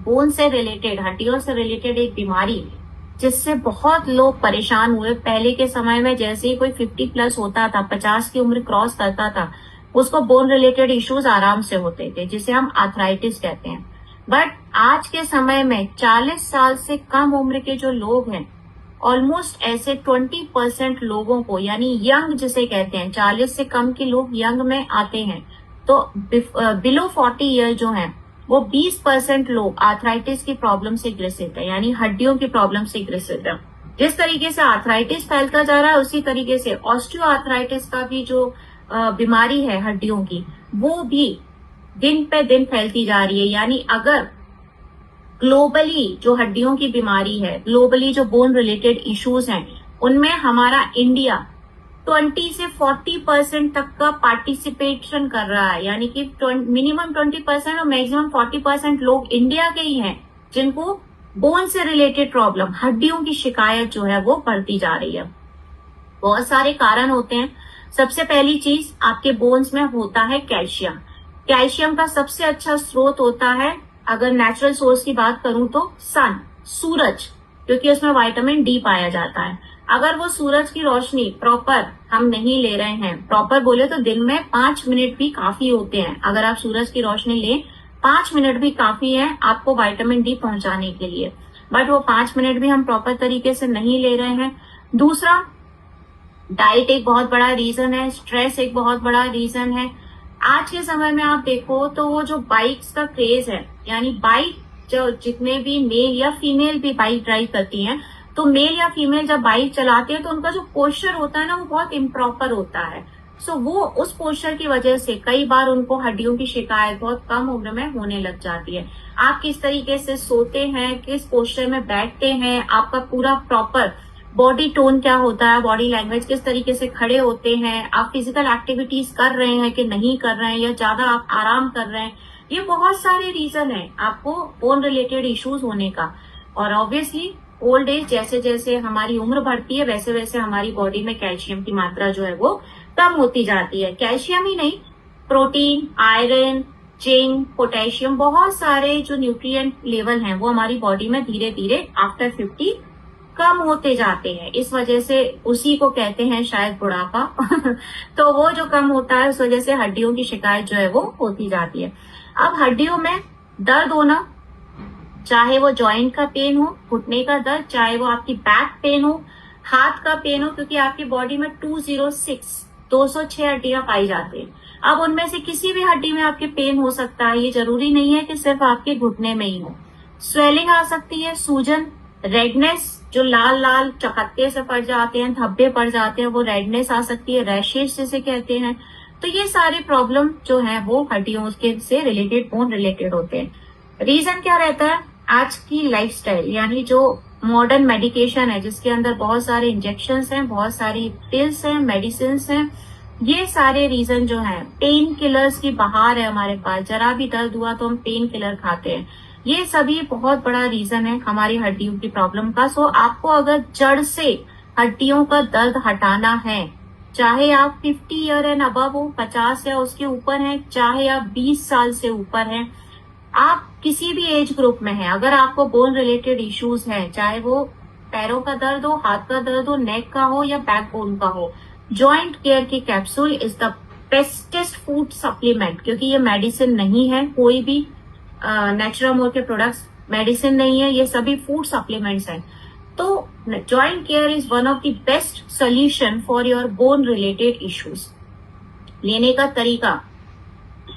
Bone से related, हड्डियों से रिलेटेड एक बीमारी जिससे बहुत लोग परेशान हुए। पहले के समय में जैसे ही कोई 50 प्लस होता था, 50 की उम्र क्रॉस करता था, उसको बोन रिलेटेड इश्यूज आराम से होते थे, जिसे हम आर्थराइटिस कहते हैं। बट आज के समय में 40 साल से कम उम्र के जो लोग हैं, ऑलमोस्ट ऐसे 20% लोगों को, यानी यंग जिसे कहते हैं, 40 से कम के लोग यंग में आते हैं, तो बिलो 40 ईयर जो हैं, वो 20% लोग आर्थराइटिस की प्रॉब्लम से ग्रसित है, यानी हड्डियों की प्रॉब्लम से ग्रसित है। जिस तरीके से आर्थराइटिस फैलता जा रहा है, उसी तरीके से ऑस्टियो आर्थराइटिस का भी जो बीमारी है हड्डियों की, वो भी दिन पे दिन फैलती जा रही है। यानी अगर ग्लोबली जो हड्डियों की बीमारी है, ग्लोबली जो बोन रिलेटेड इश्यूज हैं, उनमें हमारा इंडिया 20 से 40% तक का पार्टिसिपेशन कर रहा है। यानी कि मिनिमम 20% और मैक्सिमम 40% लोग इंडिया के ही हैं जिनको बोन से रिलेटेड प्रॉब्लम, हड्डियों की शिकायत जो है वो बढ़ती जा रही है। बहुत सारे कारण होते हैं। सबसे पहली चीज, आपके बोन्स में होता है कैल्शियम। कैल्शियम का सबसे अच्छा स्रोत होता है, अगर नेचुरल सोर्स की बात करूं तो सन, सूरज, क्योंकि उसमें विटामिन डी पाया जाता है। अगर वो सूरज की रोशनी प्रॉपर हम नहीं ले रहे हैं, प्रॉपर बोले तो दिन में 5 मिनट भी काफी होते हैं, अगर आप सूरज की रोशनी लें 5 मिनट भी काफी है आपको विटामिन डी पहुंचाने के लिए, बट वो 5 मिनट भी हम प्रॉपर तरीके से नहीं ले रहे हैं। दूसरा, डाइट एक बहुत बड़ा रीजन है, स्ट्रेस एक बहुत बड़ा रीजन है। आज के समय में आप देखो तो वो जो बाइक्स का क्रेज है, यानी बाइक जो जितने भी मेल या फीमेल भी बाइक ड्राइव करती हैं, तो मेल या फीमेल जब बाइक चलाते हैं तो उनका जो पोस्चर होता है ना, वो बहुत इम्प्रॉपर होता है। सो वो उस पोस्चर की वजह से कई बार उनको हड्डियों की शिकायत बहुत कम उम्र में होने लग जाती है। आप किस तरीके से सोते हैं, किस पोस्चर में बैठते हैं, आपका पूरा प्रॉपर बॉडी टोन क्या होता है, बॉडी लैंग्वेज किस तरीके से खड़े होते हैं, आप फिजिकल एक्टिविटीज कर रहे हैं कि नहीं कर रहे हैं, या ज्यादा आप आराम कर रहे हैं, ये बहुत सारे रीजन है आपको बोन रिलेटेड इश्यूज होने का। और ऑब्वियसली ओल्ड एज, जैसे जैसे हमारी उम्र बढ़ती है वैसे वैसे हमारी बॉडी में कैल्शियम की मात्रा जो है वो कम होती जाती है। कैल्शियम ही नहीं, प्रोटीन, आयरन, जिंक, पोटेशियम, बहुत सारे जो न्यूट्रिएंट लेवल हैं वो हमारी बॉडी में धीरे धीरे आफ्टर 50 कम होते जाते हैं। इस वजह से उसी को कहते हैं शायद बुढ़ापा तो वो जो कम होता है उस वजह से हड्डियों की शिकायत जो है वो होती जाती है। अब हड्डियों में दर्द होना, चाहे वो जॉइंट का पेन हो, घुटने का दर्द, चाहे वो आपकी बैक पेन हो, हाथ का पेन हो, क्योंकि आपकी बॉडी में 206 हड्डियां पाई जाती हैं। अब उनमें से किसी भी हड्डी में आपके पेन हो सकता है, ये जरूरी नहीं है कि सिर्फ आपके घुटने में ही हो। स्वेलिंग आ सकती है, सूजन, रेडनेस, जो लाल लाल चकत्ते से पड़ जाते हैं, धब्बे पड़ जाते हैं, वो रेडनेस आ सकती है, रैशेस जिसे कहते हैं। तो ये सारे प्रॉब्लम जो है वो हड्डियों के से रिलेटेड, बोन रिलेटेड होते हैं। रीजन क्या रहता है? आज की लाइफस्टाइल, यानी जो मॉडर्न मेडिकेशन है जिसके अंदर बहुत सारे इंजेक्शंस हैं, बहुत सारी पिल्स हैं, मेडिसिन हैं, ये सारे रीजन जो है, पेन किलर्स की बहार है हमारे पास, जरा भी दर्द हुआ तो हम पेन किलर खाते हैं, ये सभी बहुत बड़ा रीजन है हमारी हड्डियों की प्रॉब्लम का। सो आपको अगर जड़ से हड्डियों का दर्द हटाना है, चाहे आप 50 ईयर एंड अबव हो, 50 या उसके ऊपर हैं, चाहे आप 20 साल से ऊपर हैं, आप किसी भी एज ग्रुप में हैं, अगर आपको बोन रिलेटेड इश्यूज हैं, चाहे वो पैरों का दर्द हो, हाथ का दर्द हो, नेक का हो या बैक बोन का हो, जॉइंट केयर की capsule is the bestest food supplement, क्योंकि ये मेडिसिन नहीं है, कोई भी नेचुरामोर के प्रोडक्ट्स मेडिसिन नहीं है, ये सभी फूड सप्लीमेंट्स हैं। तो joint care is one of the best solution for your bone related issues. लेने का तरीका,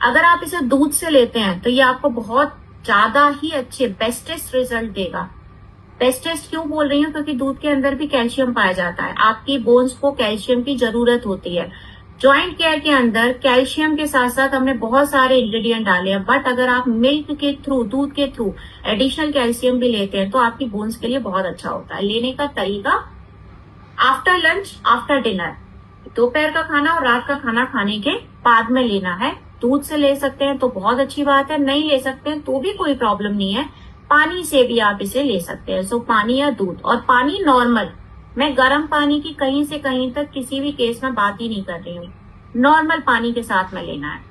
अगर आप इसे दूध से लेते हैं तो ये आपको बहुत ज्यादा ही अच्छे बेस्टेस्ट रिजल्ट देगा। बेस्टेस्ट क्यों बोल रही हूँ? क्योंकि दूध के अंदर भी कैल्शियम पाया जाता है, आपकी बोन्स को कैल्शियम की जरूरत होती है। जॉइंट केयर के अंदर कैल्शियम के साथ साथ हमने बहुत सारे इंग्रेडिएंट डाले हैं, बट अगर आप मिल्क के थ्रू, दूध के थ्रू एडिशनल कैल्शियम भी लेते हैं तो आपकी बोन्स के लिए बहुत अच्छा होता है। लेने का तरीका, आफ्टर लंच, आफ्टर डिनर, दोपहर का खाना और रात का खाना खाने के बाद में लेना है। दूध से ले सकते हैं तो बहुत अच्छी बात है, नहीं ले सकते हैं तो भी कोई प्रॉब्लम नहीं है, पानी से भी आप इसे ले सकते हैं। सो पानी या दूध, और पानी नॉर्मल, मैं गर्म पानी की कहीं से कहीं तक किसी भी केस में बात ही नहीं कर रही हूँ, नॉर्मल पानी के साथ में लेना है।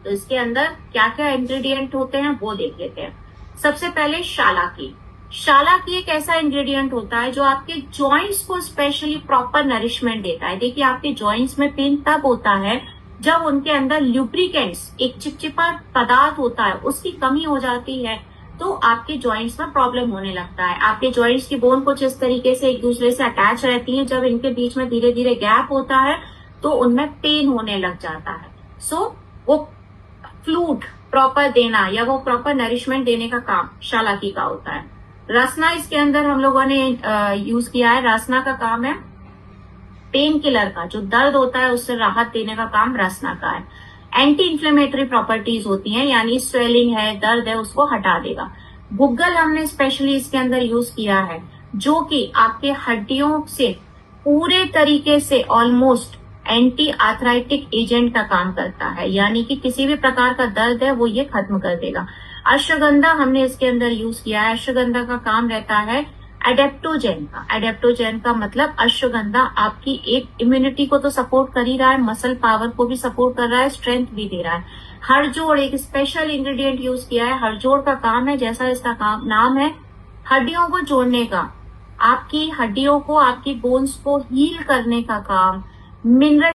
तो इसके अंदर क्या क्या इंग्रेडिएंट होते हैं वो देख लेते हैं। सबसे पहले शालाकी। शालाकी एक ऐसा इंग्रेडिएंट होता है जो आपके जॉइंट्स को स्पेशली प्रॉपर नरिशमेंट देता है। देखिए, आपके जॉइंट्स में पेन तब होता है जब उनके अंदर ल्यूब्रिकेंट्स, एक चिपचिपा पदार्थ होता है, उसकी कमी हो जाती है, तो आपके जॉइंट्स में प्रॉब्लम होने लगता है। आपके जॉइंट्स की बोन कुछ इस तरीके से एक दूसरे से अटैच रहती है, जब इनके बीच में धीरे धीरे गैप होता है तो उनमें पेन होने लग जाता है। सो वो फ्लूड प्रॉपर देना या वो प्रॉपर नरिशमेंट देने का काम शालाकी का होता है। रसना इसके अंदर हम लोगों ने यूज किया है। रसना का काम है पेन किलर का, जो दर्द होता है उससे राहत देने का काम रसना का है। एंटी इंफ्लेमेटरी प्रॉपर्टीज होती हैं, यानी स्वेलिंग है, दर्द है, उसको हटा देगा। गुग्गल हमने स्पेशली इसके अंदर यूज किया है, जो कि आपके हड्डियों से पूरे तरीके से ऑलमोस्ट एंटी आर्थराइटिक एजेंट का काम करता है, यानी कि किसी भी प्रकार का दर्द है वो ये खत्म कर देगा। अश्वगंधा हमने इसके अंदर यूज किया है। अश्वगंधा का काम रहता है एडेप्टोजेन का। एडेप्टोजेन का मतलब अश्वगंधा आपकी एक इम्यूनिटी को तो सपोर्ट कर ही रहा है, मसल पावर को भी सपोर्ट कर रहा है, स्ट्रेंथ भी दे रहा है। हड़जोड़ एक स्पेशल इंग्रेडिएंट यूज किया है। हड़जोड़ का काम है, जैसा इसका काम नाम है, हड्डियों को जोड़ने का, आपकी हड्डियों को, आपकी बोन्स को हील करने का काम। मिनरल